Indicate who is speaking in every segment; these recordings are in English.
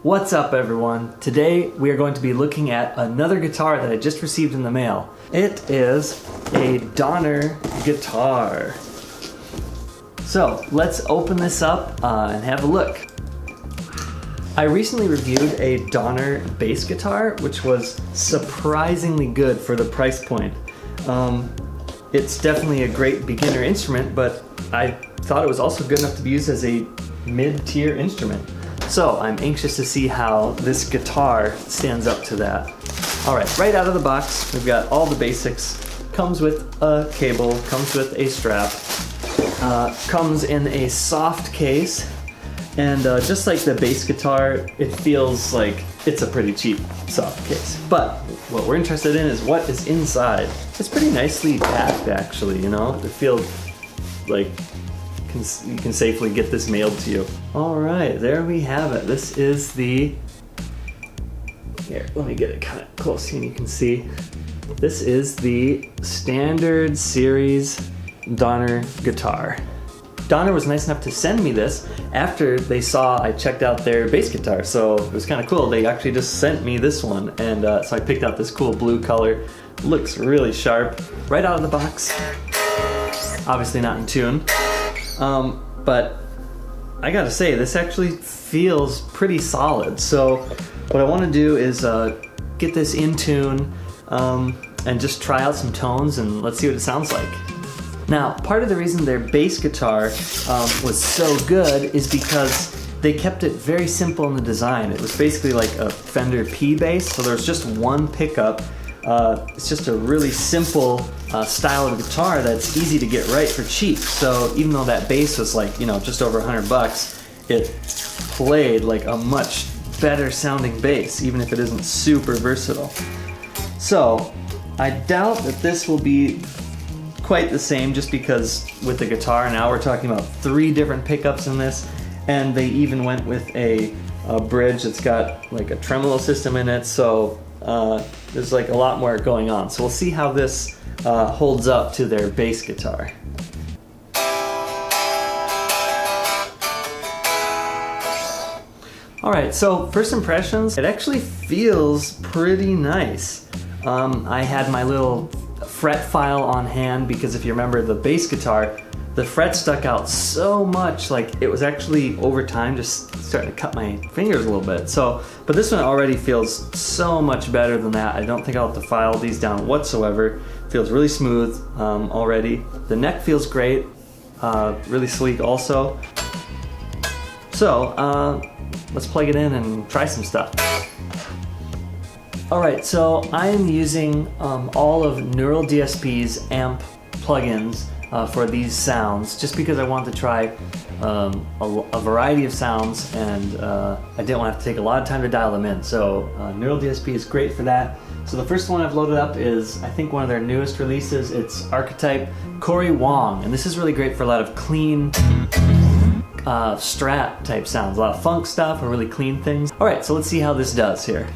Speaker 1: What's up everyone? Today we are going to be looking at another guitar that I just received in the mail. It is a Donner guitar. So let's open this up and have a look. I recently reviewed a Donner bass guitar, which was surprisingly good for the price point. It's definitely a great beginner instrument, but I thought it was also good enough to be used as a mid-tier instrument. So I'm anxious to see how this guitar stands up to that. Alright, right out of the box, we've got all the basics. Comes with a cable, comes with a strap, comes in a soft case, and just like the bass guitar, it feels like it's a pretty cheap soft case. But what we're interested in is what is inside. It's pretty nicely packed actually, you know? It feels like you can safely get this mailed to you. Alright, there we have it. This is the... Here, let me get it kind of close and you can see. This is the standard series Donner guitar. Donner was nice enough to send me this after they saw I checked out their bass guitar, so it was kind of cool. They actually just sent me this one, and so I picked out this cool blue color. Looks really sharp. Right out of the box. Obviously not in tune. But I gotta say, this actually feels pretty solid. So what I want to do is get this in tune and just try out some tones and let's see what it sounds like. Now, part of the reason their bass guitar was so good is because they kept it very simple in the design. It was basically like a Fender P bass, so there's just one pickup. It's just a really simple style of guitar that's easy to get right for cheap. So even though that bass was like, you know, just over $100, it played like a much better sounding bass, even if it isn't super versatile. So I doubt that this will be quite the same, just because with the guitar now we're talking about 3 different pickups in this, and they even went with a bridge that's got like a tremolo system in it, so there's like a lot more going on. So we'll see how this holds up to their bass guitar. Alright, so first impressions, it actually feels pretty nice. I had my little fret file on hand because if you remember the bass guitar, the fret stuck out so much, like it was actually over time just starting to cut my fingers a little bit. So, but this one already feels so much better than that. I don't think I'll have to file these down whatsoever. Feels really smooth already. The neck feels great, really sleek also. So let's plug it in and try some stuff. Alright, so I am using all of Neural DSP's amp plugins for these sounds, just because I wanted to try a variety of sounds, and I didn't want to have to take a lot of time to dial them in. So Neural DSP is great for that. So the first one I've loaded up is, I think, one of their newest releases. It's Archetype Cory Wong, and this is really great for a lot of clean Strat type sounds, a lot of funk stuff or really clean things. Alright, so let's see how this does here.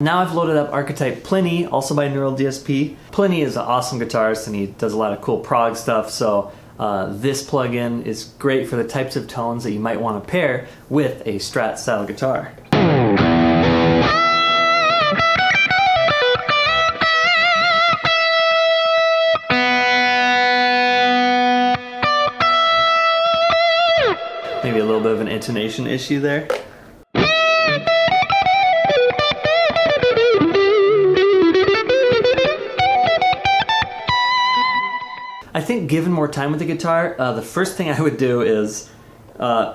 Speaker 1: Now I've loaded up Archetype Pliny, also by Neural DSP. Pliny is an awesome guitarist and he does a lot of cool prog stuff, so this plugin is great for the types of tones that you might want to pair with a Strat style guitar. Maybe a little bit of an intonation issue there. think given more time with the guitar, the first thing I would do is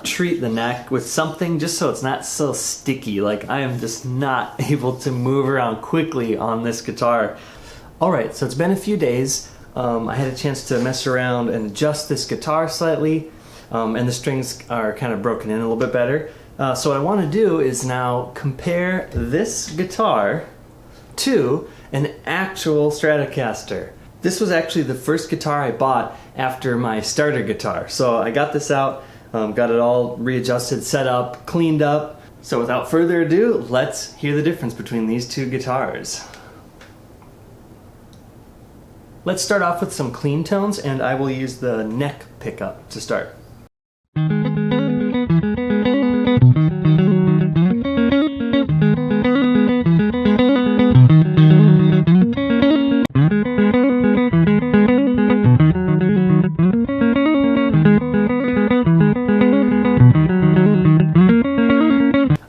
Speaker 1: treat the neck with something just so it's not so sticky. Like, I am just not able to move around quickly on this guitar. Alright, so it's been a few days. I had a chance to mess around and adjust this guitar slightly, and the strings are kind of broken in a little bit better. So what I want to do is now compare this guitar to an actual Stratocaster. This was actually the first guitar I bought after my starter guitar. So I got this out, got it all readjusted, set up, cleaned up. So without further ado, let's hear the difference between these two guitars. Let's start off with some clean tones, and I will use the neck pickup to start.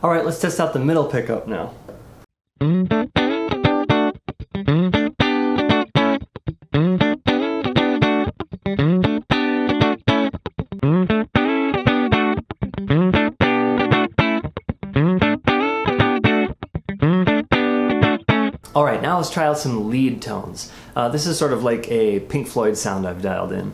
Speaker 1: Alright, let's test out the middle pickup now. Alright, now let's try out some lead tones. This is sort of like a Pink Floyd sound I've dialed in.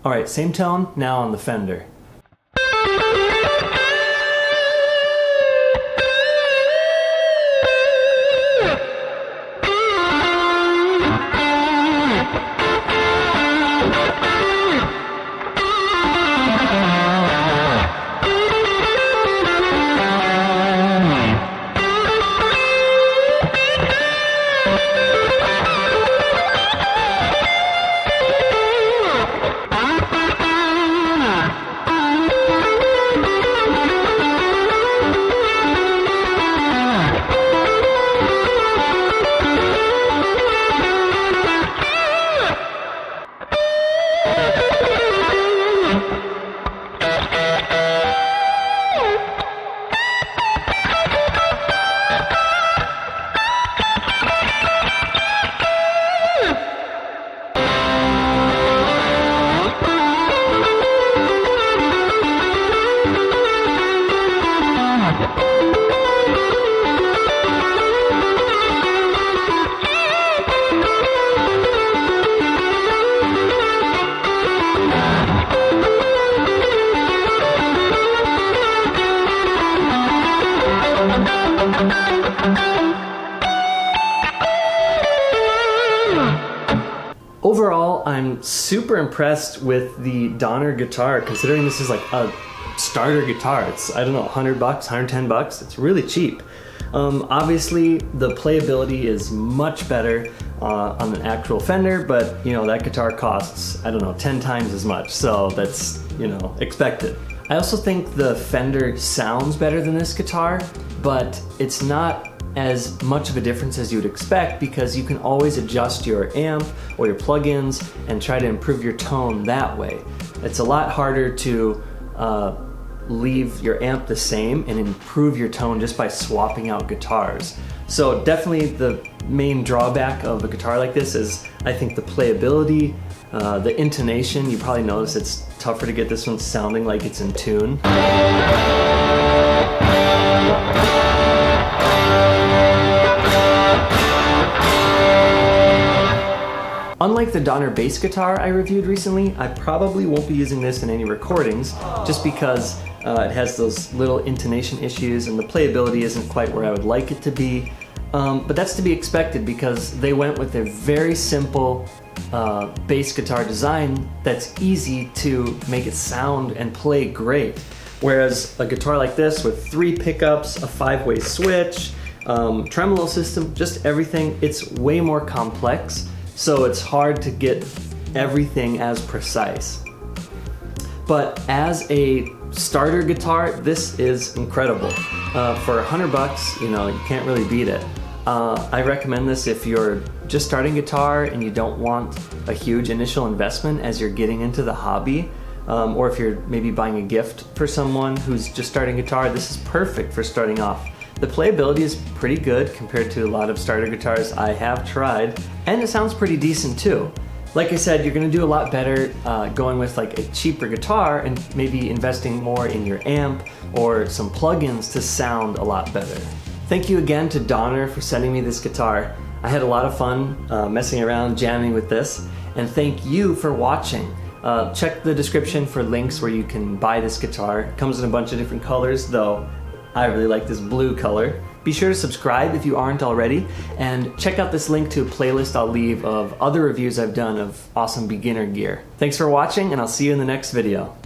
Speaker 1: Alright, same tone, now on the Fender. Overall, I'm super impressed with the Donner guitar, considering this is like a starter guitar. It's, I don't know, $100, $110. It's really cheap. Obviously, the playability is much better on an actual Fender, but you know, that guitar costs, I don't know, 10 times as much, so that's, you know, expected. I also think the Fender sounds better than this guitar, but it's not as much of a difference as you would expect, because you can always adjust your amp or your plugins and try to improve your tone that way. It's a lot harder to leave your amp the same and improve your tone just by swapping out guitars. So definitely the main drawback of a guitar like this is, I think, the playability, the intonation. You probably notice it's tougher to get this one sounding like it's in tune. Unlike the Donner bass guitar I reviewed recently, I probably won't be using this in any recordings, just because it has those little intonation issues and the playability isn't quite where I would like it to be. But that's to be expected, because they went with a very simple bass guitar design that's easy to make it sound and play great. Whereas a guitar like this with 3 pickups, a 5-way switch, tremolo system, just everything, it's way more complex, so it's hard to get everything as precise. But as a starter guitar, this is incredible. For $100, you know, you can't really beat it. I recommend this if you're just starting guitar and you don't want a huge initial investment as you're getting into the hobby, or if you're maybe buying a gift for someone who's just starting guitar, this is perfect for starting off. The playability is pretty good compared to a lot of starter guitars I have tried, and it sounds pretty decent too. Like I said, you're gonna do a lot better going with like a cheaper guitar and maybe investing more in your amp or some plugins to sound a lot better. Thank you again to Donner for sending me this guitar. I had a lot of fun messing around, jamming with this, and thank you for watching. Check the description for links where you can buy this guitar. It comes in a bunch of different colors, though I really like this blue color. Be sure to subscribe if you aren't already, and check out this link to a playlist I'll leave of other reviews I've done of awesome beginner gear. Thanks for watching, and I'll see you in the next video.